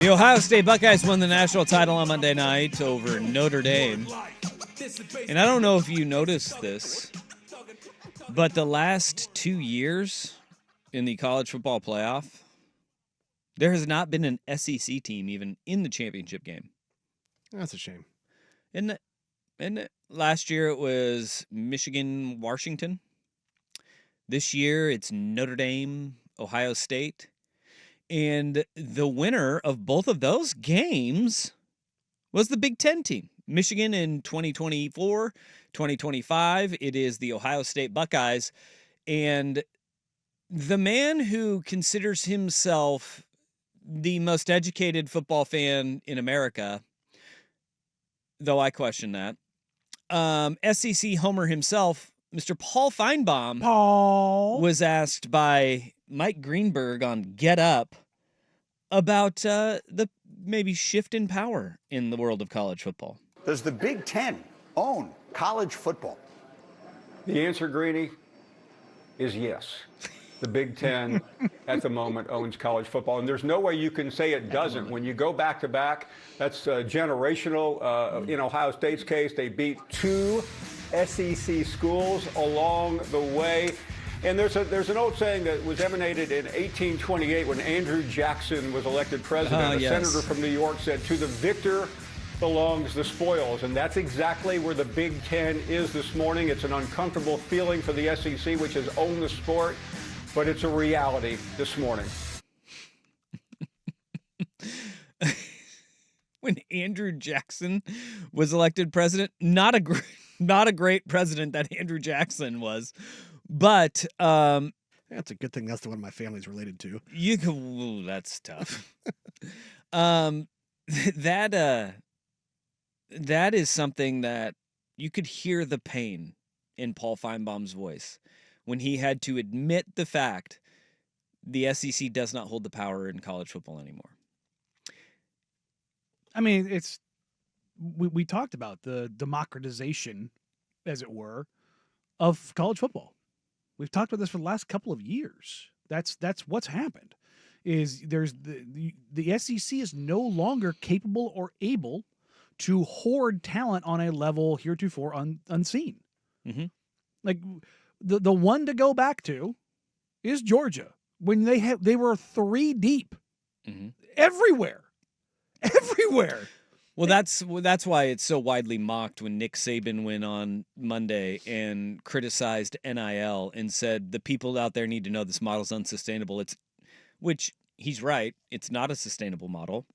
The Ohio State Buckeyes won the national title on Monday night over Notre Dame. And I don't know if you noticed this, but the last 2 years in the college football playoff, there has not been an SEC team even in the championship game. That's a shame. And last year it was Michigan, Washington. This year it's Notre Dame, Ohio State. And the winner of both of those games was the Big Ten team. Michigan in 2024, 2025, it is the Ohio State Buckeyes. And the man who considers himself the most educated football fan in America, though I question that, SEC homer himself, Mr. Paul Feinbaum, was asked by Mike Greenberg on Get Up about the maybe shift in power in the world of college football. Does the Big Ten own college football? The answer, Greeny, is yes. The Big Ten at the moment owns college football, and there's no way you can say it doesn't. When you go back to back, that's generational. In Ohio State's case, they beat 2 SEC schools along the way. And there's an old saying that was emanated in 1828 when Andrew Jackson was elected president. Senator from New York said, "To the victor belongs the spoils." And that's exactly where the Big Ten is this morning. It's an uncomfortable feeling for the SEC, which has owned the sport, but it's a reality this morning. When Andrew Jackson was elected president, not a great president that Andrew Jackson was. But that's a good thing. That's the one my family's related to. That's tough. That is something that you could hear the pain in Paul Feinbaum's voice when he had to admit the fact the SEC does not hold the power in college football anymore. I mean, we talked about the democratization, as it were, of college football. We've talked about this for the last couple of years. That's what's happened. Is there's the SEC is no longer capable or able to hoard talent on a level heretofore unseen. Mm-hmm. Like the one to go back to is Georgia, when they were 3 deep everywhere. Well, that's why it's so widely mocked when Nick Saban went on Monday and criticized NIL and said the people out there need to know this model's unsustainable. Which he's right. It's not a sustainable model.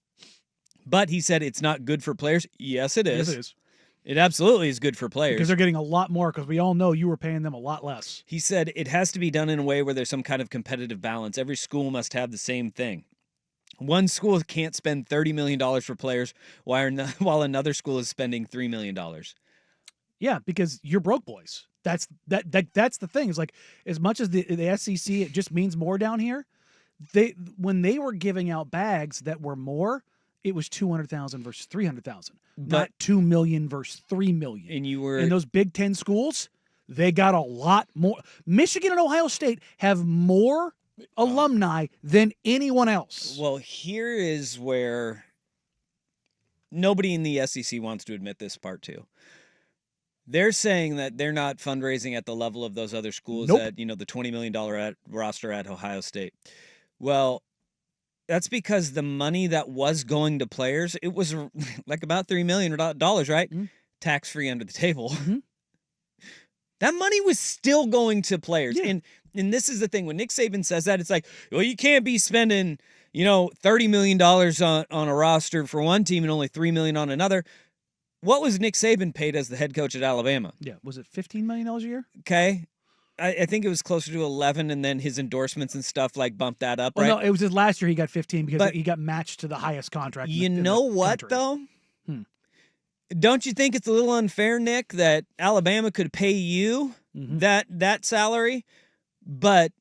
But he said it's not good for players. Yes, it is. Yes, it is. It absolutely is good for players. Because they're getting a lot more, because we all know you were paying them a lot less. He said it has to be done in a way where there's some kind of competitive balance. Every school must have the same thing. One school can't spend $30 million for players while another school is spending $3 million. Yeah, because you're broke boys. That's the thing. It's like, as much as the SEC, it just means more down here. When they were giving out bags that were more, it was 200,000 versus 300,000, not 2 million versus 3 million. And you were in those Big Ten schools, they got a lot more. Michigan and Ohio State have more alumni than anyone else. Well, here is where nobody in the SEC wants to admit this part too. They're saying that they're not fundraising at the level of those other schools at, the $20 million roster at Ohio State. Well, that's because the money that was going to players, it was like about $3 million, right? Mm-hmm. Tax-free under the table. Mm-hmm. That money was still going to players. Yeah. And this is the thing. When Nick Saban says that, it's like, well, you can't be spending, $30 million on a roster for one team and only $3 million on another. What was Nick Saban paid as the head coach at Alabama? Yeah. Was it $15 million a year? Okay. I think it was closer to 11, and then his endorsements and stuff bumped that up, right? No, it was his last year he got 15 because he got matched to the highest contract. You know what, though? Don't you think it's a little unfair, Nick, that Alabama could pay you that salary, but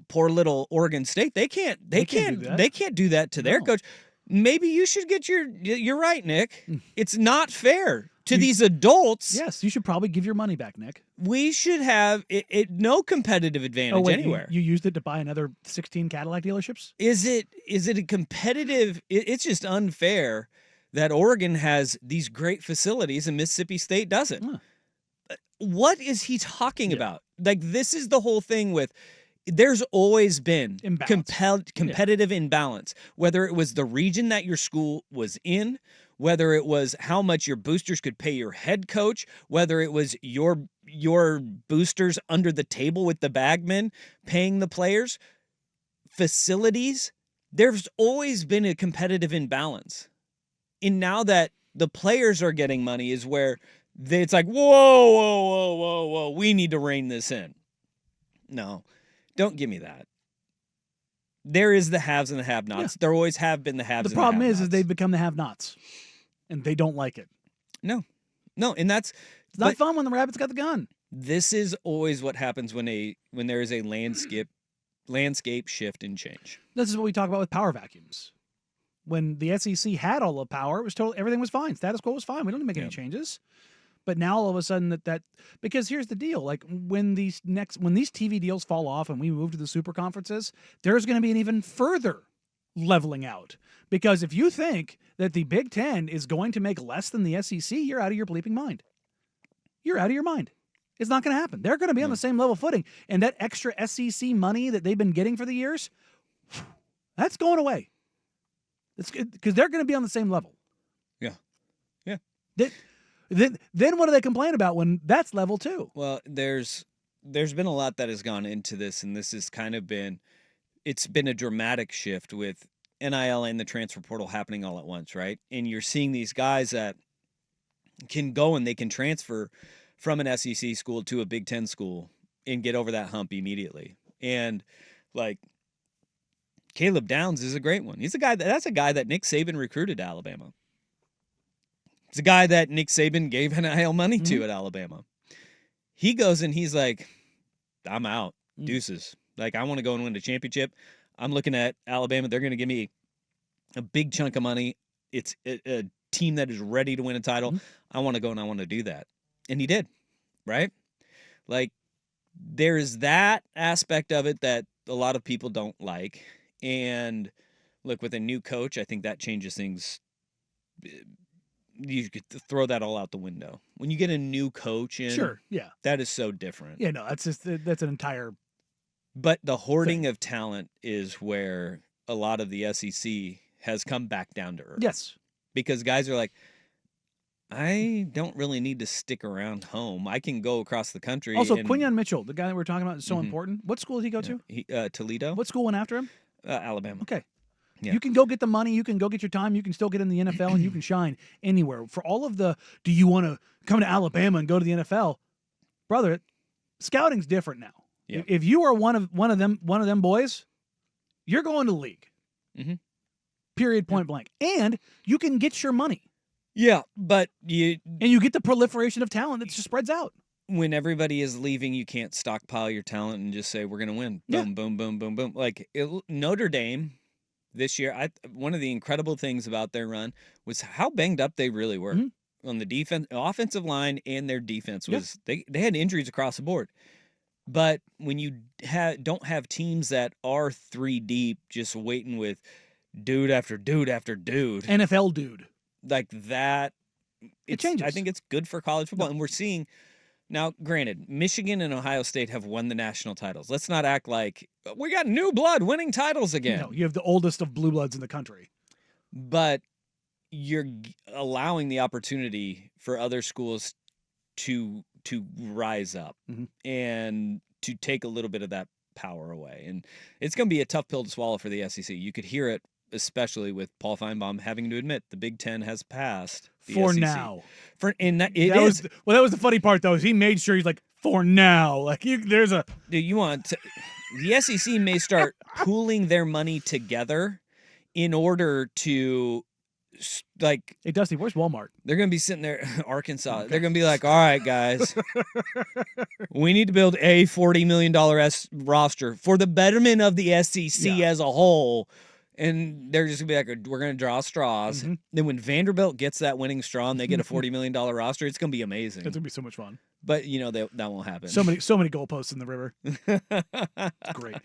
poor little Oregon State, they can't do that to their coach. maybe you should get you're right, Nick. It's not fair to these adults. Yes, you should probably give your money back, Nick. We should have no competitive advantage Oh wait, anywhere. you used it to buy another 16 Cadillac dealerships? Is it a competitive? It's just unfair that Oregon has these great facilities and Mississippi State doesn't. Huh. What is he talking about? Like, this is the whole thing with. There's always been Imbalance. competitive imbalance, whether it was the region that your school was in, whether it was how much your boosters could pay your head coach, whether it was your boosters under the table with the bagmen paying the players, facilities. There's always been a competitive imbalance. And now that the players are getting money is where it's like, whoa, we need to rein this in. No. Don't give me that. There is the haves and the have-nots. Yeah. There always have been the haves The and the problem have-nots. is they've become the have-nots, and they don't like it. No, and that's It's not fun when the rabbit's got the gun. this is always what happens when there is a landscape shift and change. This is what we talk about with power vacuums. When the SEC had all the power, it was everything was fine. Status quo was fine. We don't need to make any changes. But now all of a sudden because here's the deal, like when these TV deals fall off and we move to the super conferences, there's going to be an even further leveling out. Because if you think that the Big Ten is going to make less than the SEC, you're out of your bleeping mind. You're out of your mind. It's not going to happen. They're going to be on the same level footing. And that extra SEC money that they've been getting for the years, that's going away. Because they're going to be on the same level. Yeah. Then what do they complain about when that's level 2? Well, there's been a lot that has gone into this, and this has kind of been a dramatic shift with NIL and the transfer portal happening all at once, right? And you're seeing these guys that can go and they can transfer from an SEC school to a Big Ten school and get over that hump immediately. And like Caleb Downs is a great one. That's a guy that Nick Saban recruited to Alabama. It's a guy that Nick Saban gave NIL money to at Alabama. He goes and he's like, I'm out. Deuces. Like, I want to go and win a championship. I'm looking at Alabama. They're going to give me a big chunk of money. It's a team that is ready to win a title. I want to go and I want to do that. And he did, right? Like, there's that aspect of it that a lot of people don't like. And look, with a new coach, I think that changes things. You could throw that all out the window. When you get a new coach in, Sure, yeah. that is so different. Yeah, no, that's an entire. But the hoarding of talent is where a lot of the SEC has come back down to earth. Yes. Because guys are like, I don't really need to stick around home. I can go across the country. Also, and, Quinyon Mitchell, the guy that we're talking about, is so important. What school did he go to? Toledo. What school went after him? Alabama. Okay. Yeah. You can go get the money. You can go get your time. You can still get in the NFL, and you can shine anywhere. For all of the, do you want to come to Alabama and go to the NFL, brother? Scouting's different now. Yeah. If you are one of them boys, you're going to the league. Period. Point blank. And you can get your money. Yeah, but you get the proliferation of talent that just spreads out. When everybody is leaving, you can't stockpile your talent and just say we're going to win. Boom, boom, boom, boom, boom. Like Notre Dame. This year, one of the incredible things about their run was how banged up they really were on the offensive line, and their defense was they had injuries across the board. But when you don't have teams that are 3 deep, just waiting with dude after dude after dude, NFL dude like that, it changes. I think it's good for college football, and we're seeing. Now, granted, Michigan and Ohio State have won the national titles. Let's not act like we got new blood winning titles again. No, you have the oldest of blue bloods in the country. But you're allowing the opportunity for other schools to rise up and to take a little bit of that power away. And it's going to be a tough pill to swallow for the SEC. You could hear it, especially with Paul Feinbaum having to admit the Big Ten has passed the for SEC. now. That was the funny part though. Is he made sure he's like for now. Like there's a. Do you want to, the SEC may start pooling their money together in order to like. Hey Dusty, where's Walmart? They're going to be sitting there, Arkansas. Okay. They're going to be like, all right, guys, we need to build a $40 million roster for the betterment of the SEC as a whole. And they're just gonna be like, we're gonna draw straws. Mhm. Then when Vanderbilt gets that winning straw and they get a $40 million roster, it's gonna be amazing. It's gonna be so much fun. But that won't happen. So many goalposts in the river. It's great.